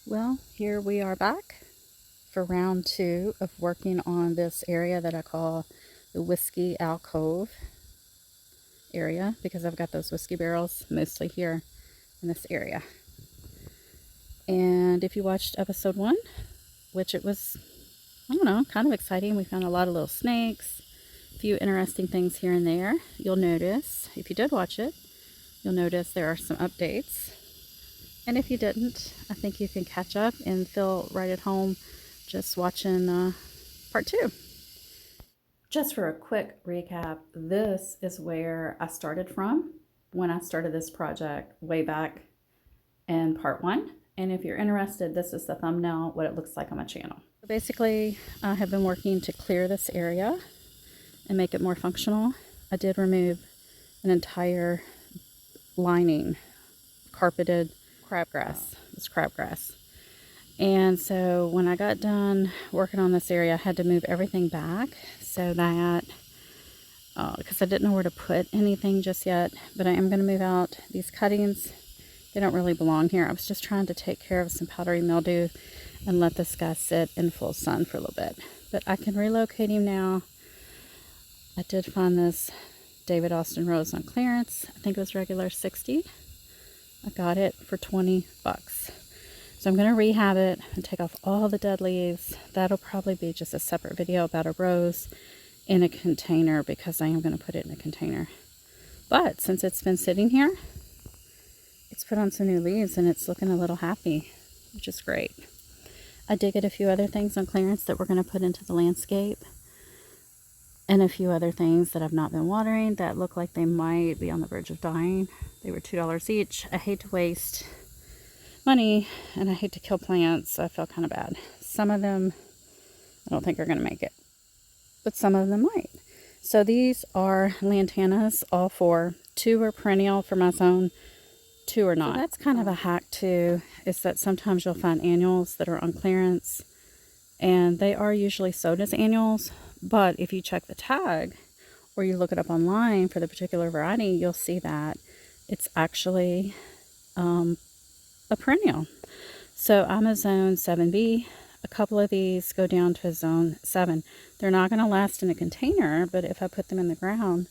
Well, here we are back for round 2 of working on this area that I call the Whiskey Alcove area, because I've got those whiskey barrels mostly here in this area. And if you watched episode 1, which it was, I don't know, kind of exciting. We found a lot of little snakes, a few interesting things here and there. You'll notice, if you did watch it, you'll notice there are some updates. And if you didn't, I think you can catch up and feel right at home just watching part 2. Just for a quick recap, this is where I started from when I started this project way back in part 1. And if you're interested, this is the thumbnail, what it looks like on my channel. Basically, I have been working to clear this area and make it more functional. I did remove an entire lining, carpeted crabgrass. It's crabgrass. And so when I got done working on this area, I had to move everything back so that, because I didn't know where to put anything just yet, but I am going to move out these cuttings. They don't really belong here. I was just trying to take care of some powdery mildew and let this guy sit in full sun for a little bit. But I can relocate him now. I did find this David Austin rose on clearance. I think it was regular 60. I got it for 20 bucks. So I'm going to rehab it and take off all the dead leaves. That'll probably be just a separate video about a rose in a container, because I am going to put it in a container. But since it's been sitting here, it's put on some new leaves and it's looking a little happy, which is great. I did get a few other things on clearance that we're going to put into the landscape, and a few other things that I've not been watering that look like they might be on the verge of dying. They were $2 each. I hate to waste money and I hate to kill plants, so I feel kind of bad. Some of them I don't think are going to make it, but some of them might. So these are lantanas, all 4. 2 are perennial for my zone, 2 are not. So that's kind of a hack too, is that sometimes you'll find annuals that are on clearance, and they are usually sold as annuals. But if you check the tag or you look it up online for the particular variety, you'll see that it's actually a perennial. So I'm a zone 7B. A couple of these go down to zone 7. They're not going to last in a container, but if I put them in the ground,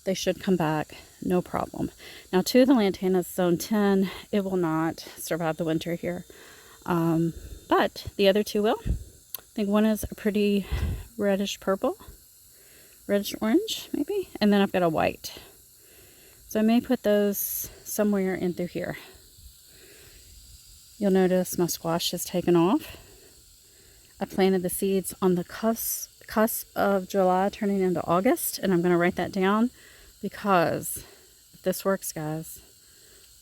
they should come back no problem. Now 2 of the lantanas, zone 10, it will not survive the winter here. But the other 2 will. I think one is a pretty reddish purple, reddish orange maybe, and then I've got a white. So I may put those somewhere in through here. You'll notice my squash has taken off. I planted the seeds on the cusp of July turning into August, and I'm going to write that down, because if this works, guys,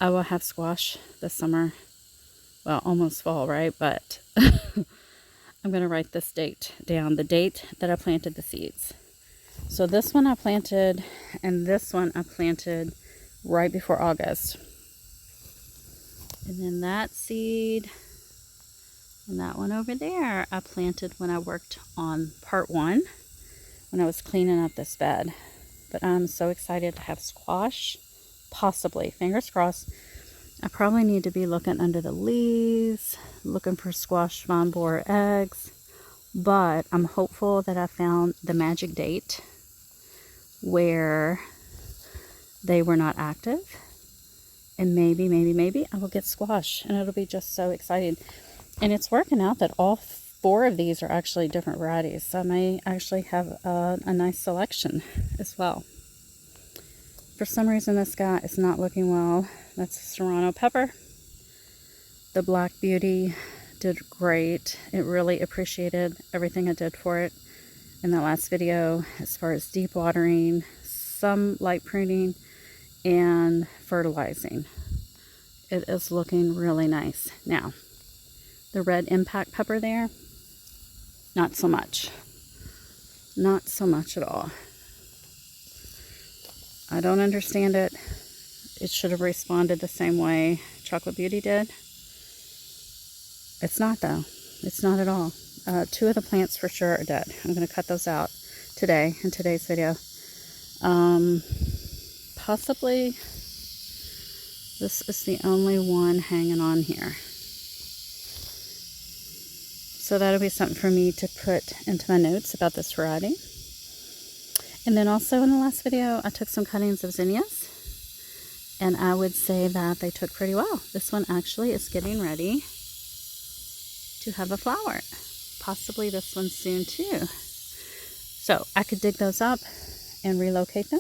I will have squash this summer. Well, almost fall, right? But I'm going to write this date down, the date that I planted the seeds. So this one I planted, and this one I planted right before August. And then that seed and that one over there I planted when I worked on part 1, when I was cleaning up this bed. But I'm so excited to have squash, possibly, fingers crossed. I probably need to be looking under the leaves, looking for squash vine borer eggs, but I'm hopeful that I found the magic date where they were not active, and maybe I will get squash, and it'll be just so exciting. And it's working out that all 4 of these are actually different varieties, so I may actually have a nice selection as well. For some reason, this guy is not looking well. That's a serrano pepper. The Black Beauty did great. It really appreciated everything I did for it in that last video, as far as deep watering, some light pruning, and fertilizing. It is looking really nice. Now, the red impact pepper there, not so much. Not so much at all. I don't understand it. It should have responded the same way Chocolate Beauty did. It's not, though. It's not at all. 2 of the plants for sure are dead. I'm going to cut those out today in today's video. Possibly this is the only one hanging on here. So that'll be something for me to put into my notes about this variety. And then also in the last video, I took some cuttings of zinnias, and I would say that they took pretty well. This one actually is getting ready to have a flower. Possibly this one soon too. So I could dig those up and relocate them,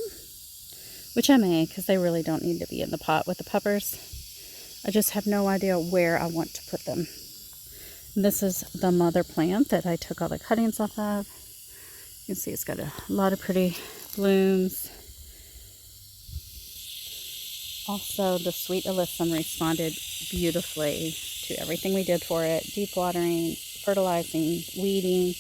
which I may, because they really don't need to be in the pot with the peppers. I just have no idea where I want to put them. And this is the mother plant that I took all the cuttings off of. You can see it's got a lot of pretty blooms. Also, the sweet alyssum responded beautifully to everything we did for it. Deep watering, fertilizing, weeding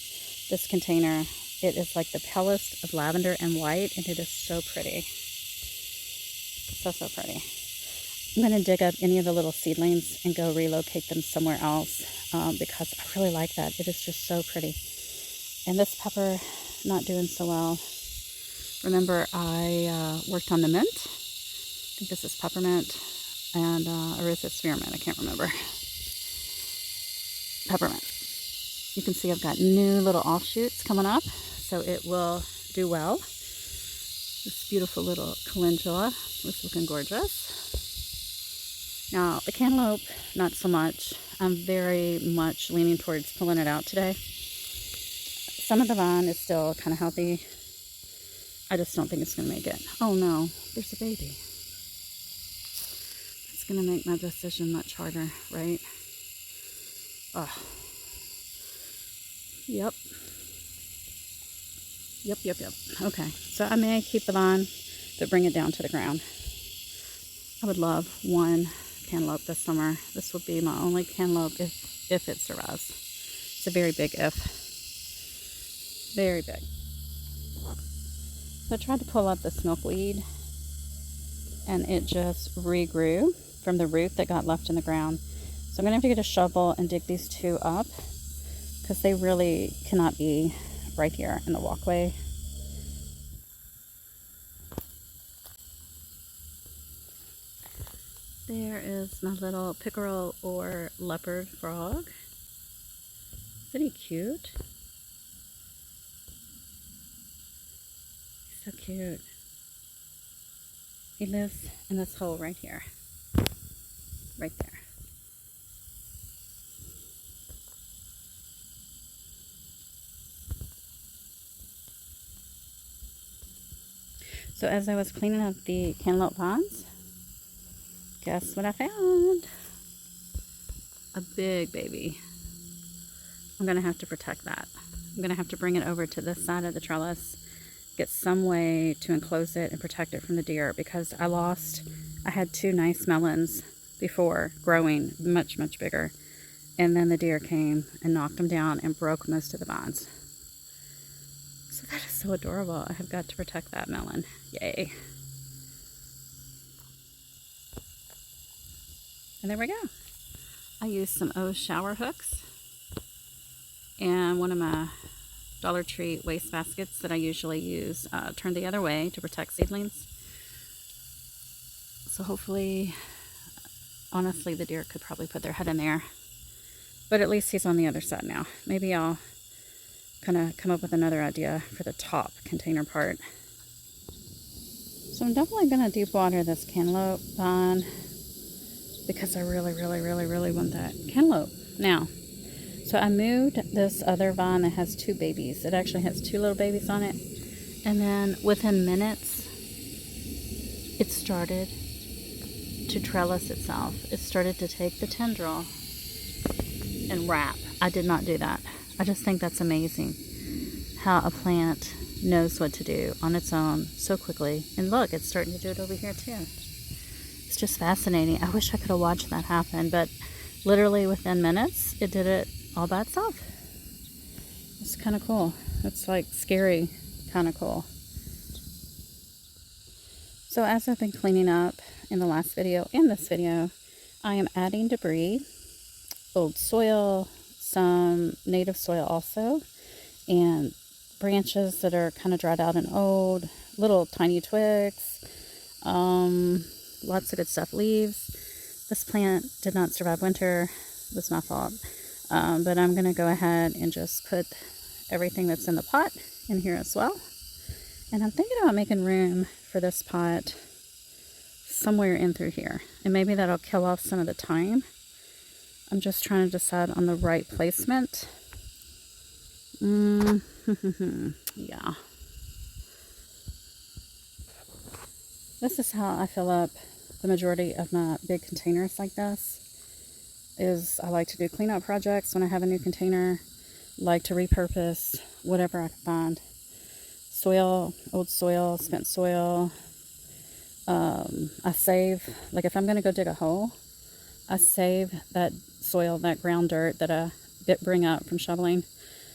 this container. It is like the palest of lavender and white, and it is so pretty. So pretty. I'm going to dig up any of the little seedlings and go relocate them somewhere else because I really like that. It is just so pretty. And this pepper, not doing so well. Remember, I worked on the mint. I think this is peppermint, and or is it spearmint? I can't remember. Peppermint. You can see I've got new little offshoots coming up, so it will do well. This beautiful little calendula is looking gorgeous. Now, the cantaloupe, not so much. I'm very much leaning towards pulling it out today. Some of the vine is still kind of healthy. I just don't think it's going to make it. Oh no, there's a baby. It's going to make my decision much harder, right? Oh. Yep. Okay, so I may keep the vine, but bring it down to the ground. I would love one cantaloupe this summer. This will be my only cantaloupe if it survives. It's a very big if. Very big. So I tried to pull up this milkweed, and it just regrew from the root that got left in the ground. So I'm going to have to get a shovel and dig these two up, because they really cannot be right here in the walkway. There is my little pickerel or leopard frog. Isn't he cute? He's so cute. He lives in this hole right here. Right there. So as I was cleaning up the cantaloupe vines, guess what I found? A big baby. I'm going to have to protect that. I'm going to have to bring it over to this side of the trellis, get some way to enclose it and protect it from the deer, because I had two nice melons before growing much bigger, and then the deer came and knocked them down and broke most of the vines. So that is so adorable. I have got to protect that melon. Yay. And there we go. I used some O's shower hooks and one of my Dollar Tree waste baskets that I usually use turned the other way to protect seedlings. So hopefully, honestly, the deer could probably put their head in there. But at least he's on the other side now. Maybe I'll kind of come up with another idea for the top container part. So I'm definitely going to deep water this cantaloupe vine, because I really want that cantaloupe. Now, so I moved this other vine that has two babies. It actually has two little babies on it. And then within minutes, it started to trellis itself. It started to take the tendril and wrap. I did not do that. I just think that's amazing how a plant knows what to do on its own so quickly. And look, it's starting to do it over here too. It's just fascinating. I wish I could have watched that happen, but literally within minutes, it did it all by itself. It's kind of cool. It's like scary, kind of cool. So as I've been cleaning up in the last video and this video, I am adding debris, old soil, some native soil also, and branches that are kind of dried out and old, little tiny twigs, lots of good stuff, leaves. This plant did not survive winter. It was my fault. But I'm going to go ahead and just put everything that's in the pot in here as well. And I'm thinking about making room for this pot somewhere in through here. And maybe that'll kill off some of the thyme. I'm just trying to decide on the right placement. Yeah. This is how I fill up the majority of my big containers like this. I like to do cleanup projects when I have a new container. Like to repurpose whatever I can find. Soil, old soil, spent soil. I save, like if I'm going to go dig a hole, I save that soil, that ground dirt that I bring up from shoveling,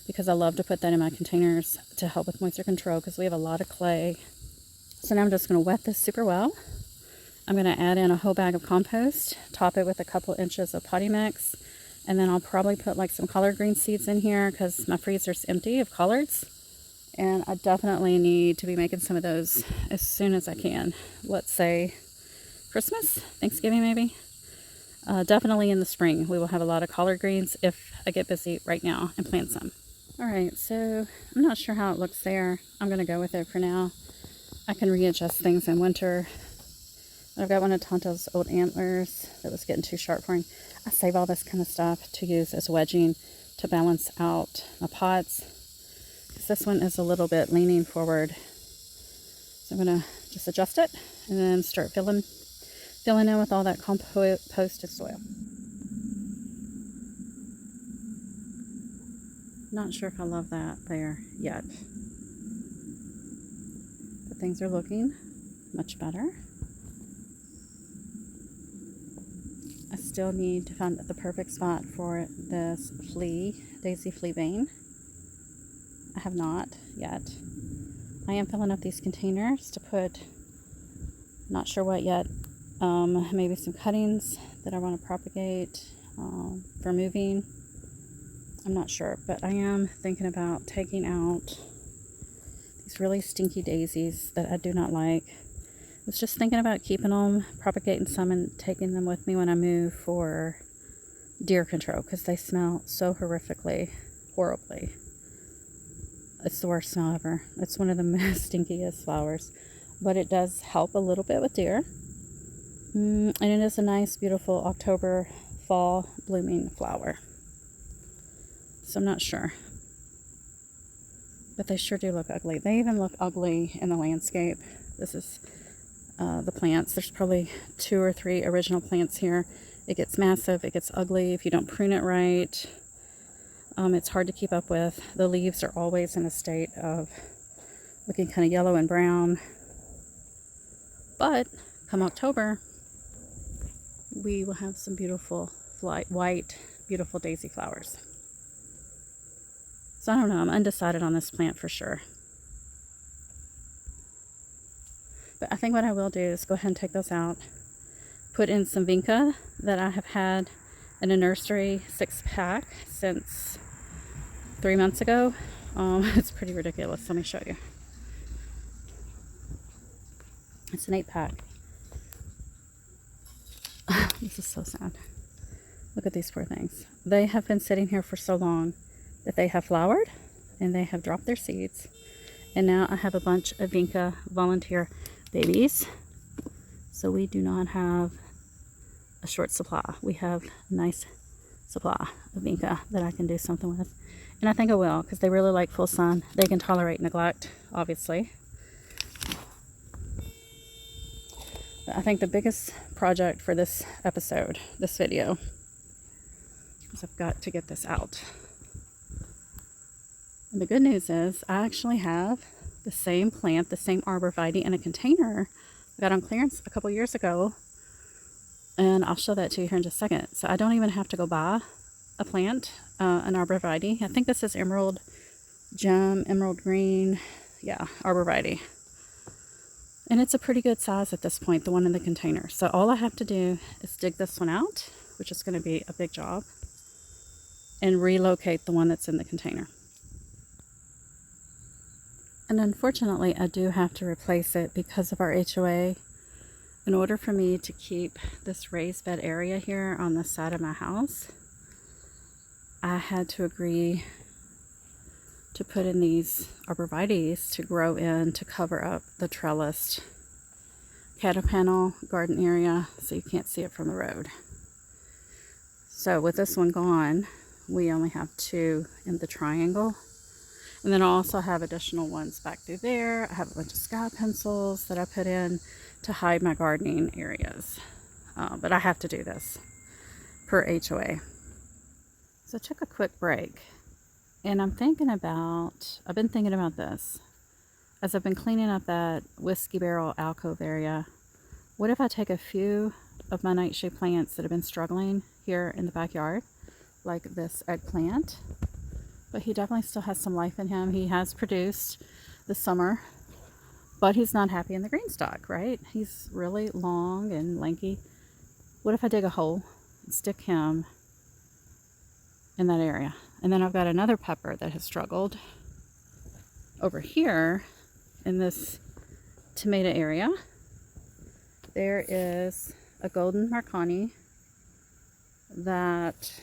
because I love to put that in my containers to help with moisture control, because we have a lot of clay. So now I'm just going to wet this super well. I'm going to add in a whole bag of compost, top it with a couple inches of potting mix, and then I'll probably put like some collard green seeds in here because my freezer's empty of collards. And I definitely need to be making some of those as soon as I can. Let's say Christmas, Thanksgiving maybe. Definitely in the spring we will have a lot of collard greens if I get busy right now and plant some. Alright, so I'm not sure how it looks there. I'm going to go with it for now. I can readjust things in winter. I've got one of Tonto's old antlers that was getting too sharp for him. I save all this kind of stuff to use as wedging to balance out my pots. Because this one is a little bit leaning forward. So I'm going to just adjust it and then start filling in with all that composted soil. Not sure if I love that there yet. But things are looking much better. I still need to find the perfect spot for this daisy Fleabane. I have not yet. I am filling up these containers to put, not sure what yet, maybe some cuttings that I want to propagate for moving. I'm not sure, but I am thinking about taking out these really stinky daisies that I do not like. I was just thinking about keeping them, propagating some, and taking them with me when I move for deer control, because they smell so horrifically, horribly. It's the worst smell ever. It's one of the most stinkiest flowers, but it does help a little bit with deer. And it is a nice, beautiful October, fall blooming flower. So I'm not sure. But they sure do look ugly. They even look ugly in the landscape. This is the plants. There's probably 2 or 3 original plants here. It gets massive. It gets ugly if you don't prune it right. It's hard to keep up with. The leaves are always in a state of looking kind of yellow and brown. But come October, we will have some beautiful white, beautiful daisy flowers. So I don't know. I'm undecided on this plant for sure. But I think what I will do is go ahead and take those out. Put in some vinca that I have had in a nursery 6-pack since 3 months ago. It's pretty ridiculous. Let me show you. It's an 8-pack. This is so sad. Look at these poor things. They have been sitting here for so long that they have flowered and they have dropped their seeds. And now I have a bunch of vinca volunteer babies. So we do not have a short supply. We have a nice supply of vinca that I can do something with. And I think I will, because they really like full sun. They can tolerate neglect, obviously. But I think the biggest project for this episode, this video, is I've got to get this out. And the good news is I actually have the same plant, the same Arborvitae in a container I got on clearance a couple years ago. And I'll show that to you here in just a second. So I don't even have to go buy a plant, an Arborvitae. I think this is emerald gem, emerald green. Yeah, Arborvitae. And it's a pretty good size at this point, the one in the container. So all I have to do is dig this one out, which is going to be a big job, and relocate the one that's in the container. And unfortunately, I do have to replace it because of our HOA. In order for me to keep this raised bed area here on the side of my house, I had to agree to put in these arborvitaes to grow in to cover up the trellised cattle panel garden area so you can't see it from the road. So with this one gone, we only have 2 in the triangle. And then I also have additional ones back through there. I have a bunch of sky pencils that I put in to hide my gardening areas. But I have to do this per HOA. So I took a quick break. And I've been thinking about this. As I've been cleaning up that whiskey barrel alcove area, what if I take a few of my nightshade plants that have been struggling here in the backyard, like this eggplant, but he definitely still has some life in him. He has produced this summer, but he's not happy in the green stalk, right? He's really long and lanky. What if I dig a hole and stick him in that area? And then I've got another pepper that has struggled over here in this tomato area. There is a golden marconi that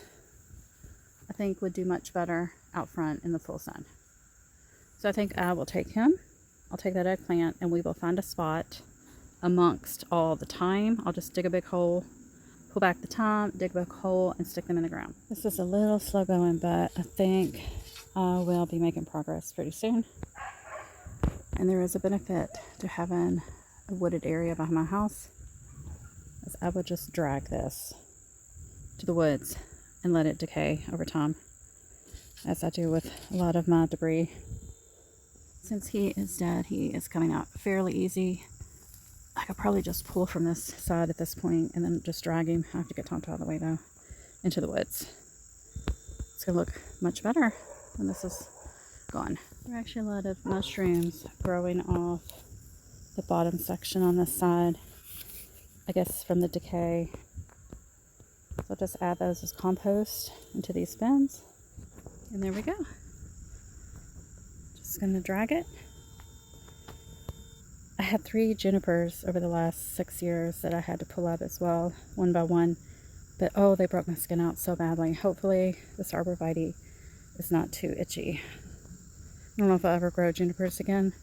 I think would do much better out front in the full sun. So I think I will take him. I'll take that eggplant and we will find a spot amongst all the thyme. I'll just dig a big hole, pull back the thyme, dig a big hole, and stick them in the ground. This is a little slow going, but I think I will be making progress pretty soon. And there is a benefit to having a wooded area behind my house, as I would just drag this to the woods and let it decay over time, as I do with a lot of my debris. Since he is dead, he is coming out fairly easy. I could probably just pull from this side at this point and then just drag him. I have to get Tonto out of the way though, into the woods. It's gonna look much better when this is gone. There are actually a lot of mushrooms growing off the bottom section on this side, I guess from the decay. So I'll just add those as compost into these bins. And there we go. Just gonna drag it. I had 3 junipers over the last 6 years that I had to pull up as well, one by one. But oh, they broke my skin out so badly. Hopefully this arborvitae is not too itchy. I don't know if I'll ever grow junipers again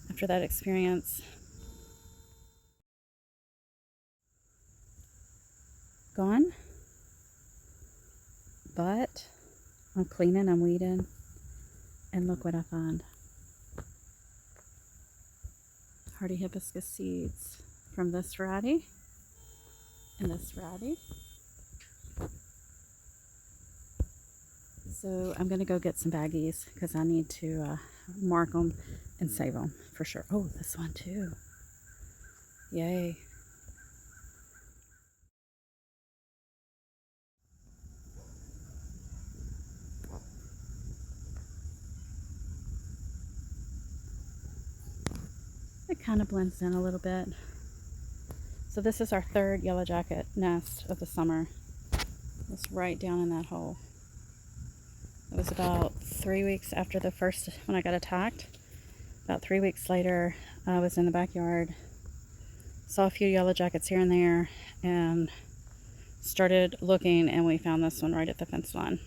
after that experience. Gone. But I'm cleaning, I'm weeding, and look what I find. Hardy hibiscus seeds from this variety and this variety. So I'm going to go get some baggies because I need to mark them and save them for sure. Oh, this one too. Yay. It kind of blends in a little bit. So this is our 3rd yellow jacket nest of the summer. It's right down in that hole. It was about 3 weeks after the first, when I got attacked. About 3 weeks later, I was in the backyard, saw a few yellow jackets here and there, and started looking, and we found this one right at the fence line.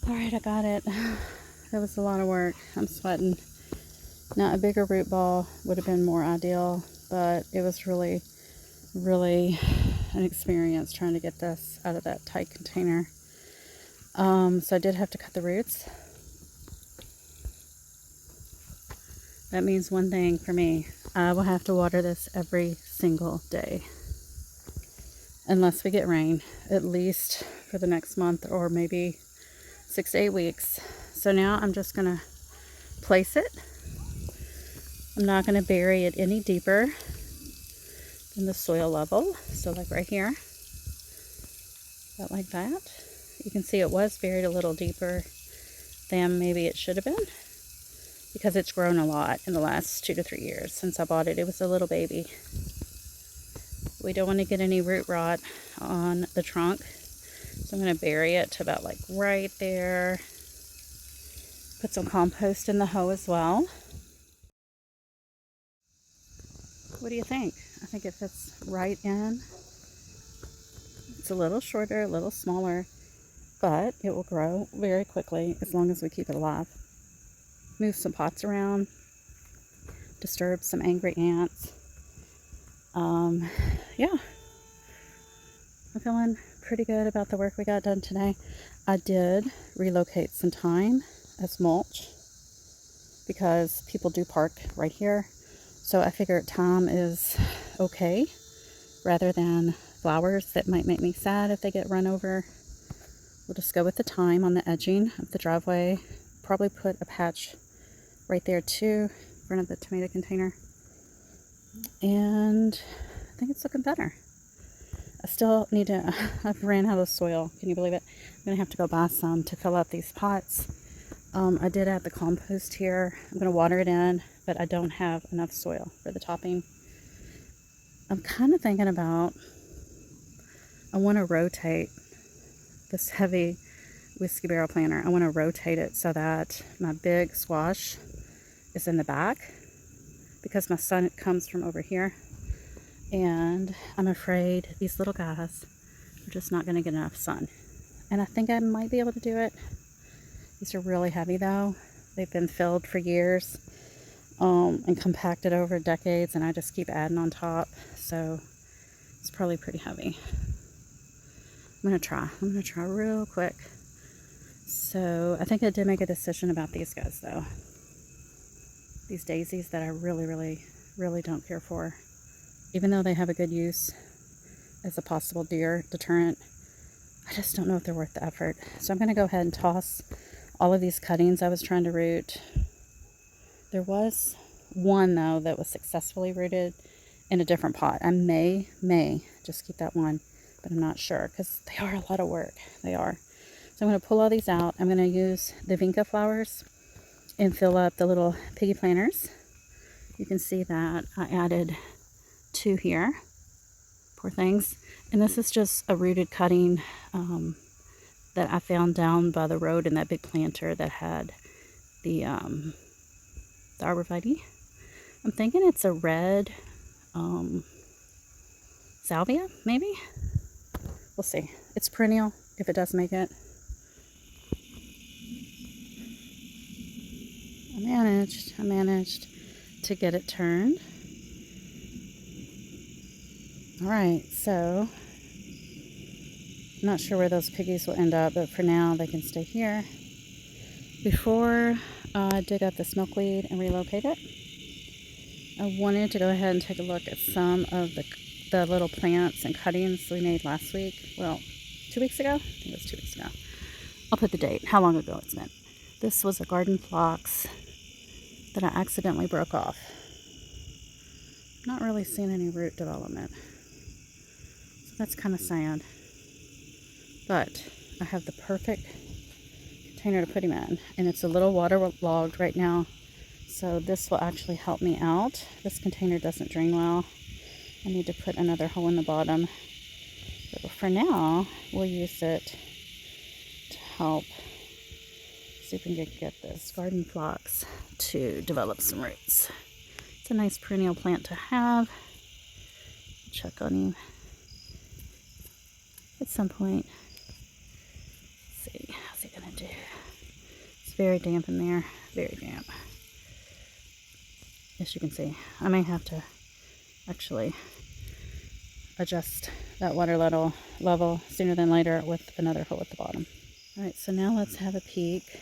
Alright, I got it. That was a lot of work. I'm sweating. Now, a bigger root ball would have been more ideal, but it was really, really an experience trying to get this out of that tight container. So I did have to cut the roots. That means one thing for me. I will have to water this every single day. Unless we get rain, at least for the next month or maybe 6 to 8 weeks. So now I'm just gonna place it. I'm not gonna bury it any deeper than the soil level. So like right here, about like that. You can see it was buried a little deeper than maybe it should have been. because it's grown a lot in the last 2 to 3 years since I bought it. It was a little baby. We don't want to get any root rot on the trunk, so I'm going to bury it to about like right there. Put some compost in the hoe as well. What do you think? I think it fits right in. It's a little shorter, a little smaller, but it will grow very quickly as long as we keep it alive. Move some pots around, disturb some angry ants. Yeah, I'm feeling pretty good about the work we got done today. I did relocate some thyme as mulch because people do park right here. So I figured thyme is okay rather than flowers that might make me sad if they get run over. We'll just go with the thyme on the edging of the driveway. Probably put a patch right there too, in front of the tomato container. And I think it's looking better. I still need to, I've ran out of soil. Can you believe it? I'm going to have to go buy some to fill out these pots. I did add the compost here. I'm going to water it in, but I don't have enough soil for the topping. I'm kind of thinking about, I want to rotate this heavy whiskey barrel planter. I want to rotate it so that my big squash is in the back because my sun comes from over here. And I'm afraid these little guys are just not going to get enough sun. And I think I might be able to do it. These are really heavy though. They've been filled for years and compacted over decades, and I just keep adding on top. So it's probably pretty heavy. I'm going to try real quick. So I think I did make a decision about these guys though. These daisies that I really don't care for. Even though they have a good use as a possible deer deterrent, I just don't know if they're worth the effort. So I'm going to go ahead and toss all of these cuttings I was trying to root. There was one though that was successfully rooted in a different pot. I may just keep that one, but I'm not sure because they are a lot of work. They are. So I'm going to pull all these out. I'm going to use the vinca flowers and fill up the little piggy planters. You can see that I added 2 here. Poor things. And this is just a rooted cutting that I found down by the road in that big planter that had the Arborvitae. I'm thinking it's a red salvia, maybe? We'll see. It's perennial if it does make it. I managed to get it turned. Alright, so I'm not sure where those piggies will end up, but for now they can stay here. Before I dig up this milkweed and relocate it, I wanted to go ahead and take a look at some of the little plants and cuttings we made last week. Well, 2 weeks ago? I think it was 2 weeks ago. I'll put the date, how long ago it's been. This was a garden phlox that I accidentally broke off. Not really seeing any root development. So that's kind of sad. But I have the perfect container to put him in. And it's a little waterlogged right now. So this will actually help me out. This container doesn't drain well. I need to put another hole in the bottom. But for now, we'll use it to help see if we can get this garden phlox to develop some roots. It's a nice perennial plant to have. Check on him at some point. Let's see, how's he gonna do? It's very damp in there, very damp. As you can see, I may have to actually adjust that water level sooner than later with another hole at the bottom. Alright, so now let's have a peek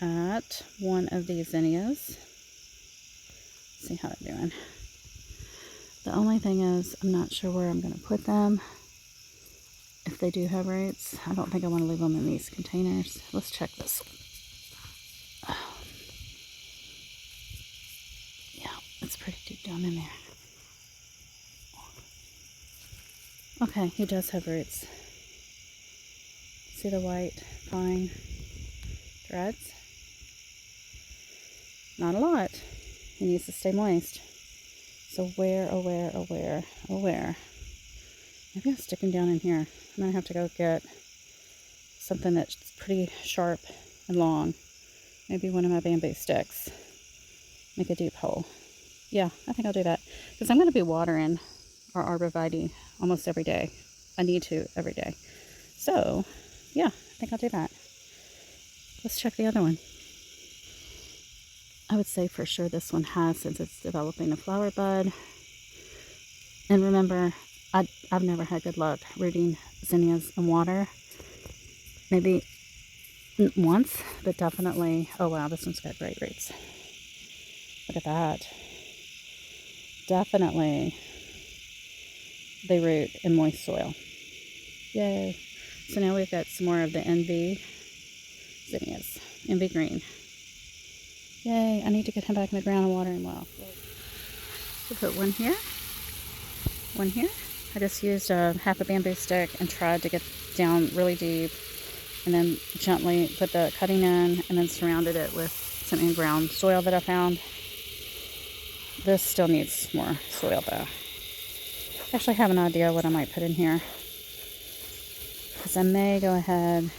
at one of these zinnias. See how they're doing. The only thing is, I'm not sure where I'm going to put them. If they do have roots, I don't think I want to leave them in these containers. Let's check this one. Oh. Yeah, it's pretty deep down in there. Okay, he does have roots. See the white fine threads? Not a lot. He needs to stay moist. So where, oh where, oh where, oh where? Maybe I'll stick him down in here. I'm going to have to go get something that's pretty sharp and long. Maybe one of my bamboo sticks. Make a deep hole. Yeah, I think I'll do that. Because I'm going to be watering our Arborvitae almost every day. I need to every day. So, yeah, I think I'll do that. Let's check the other one. I would say for sure this one has, since it's developing a flower bud. And remember, I've never had good luck rooting zinnias in water. Maybe once, but definitely. Oh wow, this one's got great roots. Look at that. Definitely they root in moist soil. Yay. So now we've got some more of the NV zinnias. NV green. Yay, I need to get him back in the ground and water him well. We'll put one here. One here. I just used half a bamboo stick and tried to get down really deep, and then gently put the cutting in, and then surrounded it with some in-ground soil that I found. This still needs more soil though. I actually have an idea what I might put in here, because I may go ahead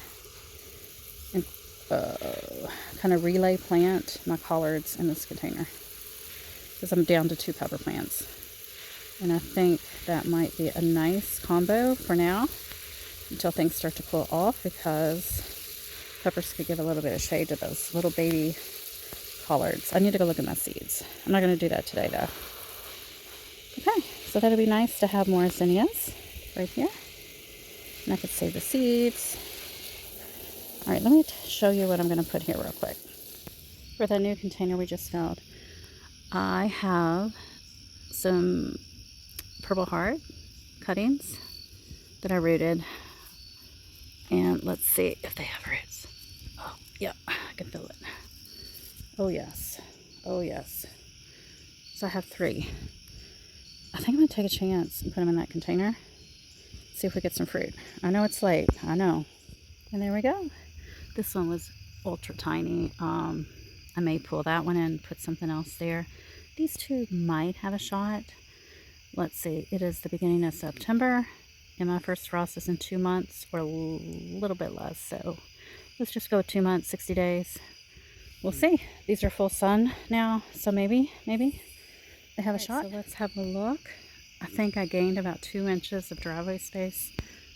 and kind of relay plant my collards in this container, because I'm down to 2 pepper plants. And I think that might be a nice combo for now until things start to cool off, because peppers could give a little bit of shade to those little baby collards. I need to go look at my seeds. I'm not going to do that today though. Okay, so that'd be nice to have more zinnias right here. And I could save the seeds. All right, let me show you what I'm going to put here real quick. For the new container we just filled, I have some Purple Heart cuttings that I rooted, and let's see if they have roots. Oh yeah, I can feel it. Oh yes, oh yes. So I have 3. I think I'm gonna take a chance and put them in that container, see if we get some fruit. I know it's late, I know. And there we go. This one was ultra tiny. I may pull that one and put something else there. These 2 might have a shot. Let's see, it is the beginning of September, and my first frost is in 2 months, or a little bit less. So let's just go 2 months, 60 days. We'll see. These are full sun now, so maybe they have a shot. So let's have a look. I think I gained about 2 inches of driveway space,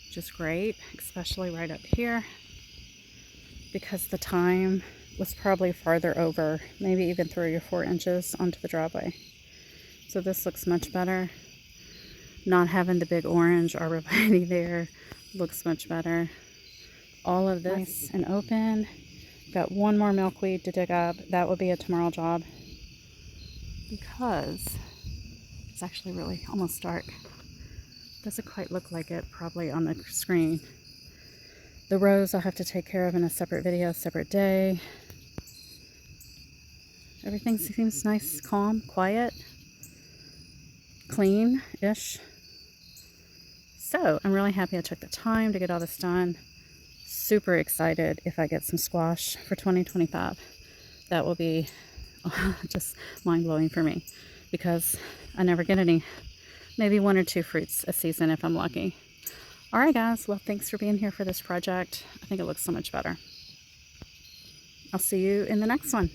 which is great, especially right up here, because the thyme was probably farther over, maybe even 3 or 4 inches onto the driveway. So this looks much better. Not having the big orange arborvitae there looks much better. All of this nice and open. Got one more milkweed to dig up. That will be a tomorrow job, because it's actually really almost dark. Doesn't quite look like it probably on the screen. The rose I'll have to take care of in a separate video, separate day. Everything seems nice, calm, quiet, clean-ish. So I'm really happy I took the time to get all this done. Super excited if I get some squash for 2025. That will be just mind-blowing for me, because I never get any. Maybe 1 or 2 fruits a season if I'm lucky. All right, guys. Well, thanks for being here for this project. I think it looks so much better. I'll see you in the next one.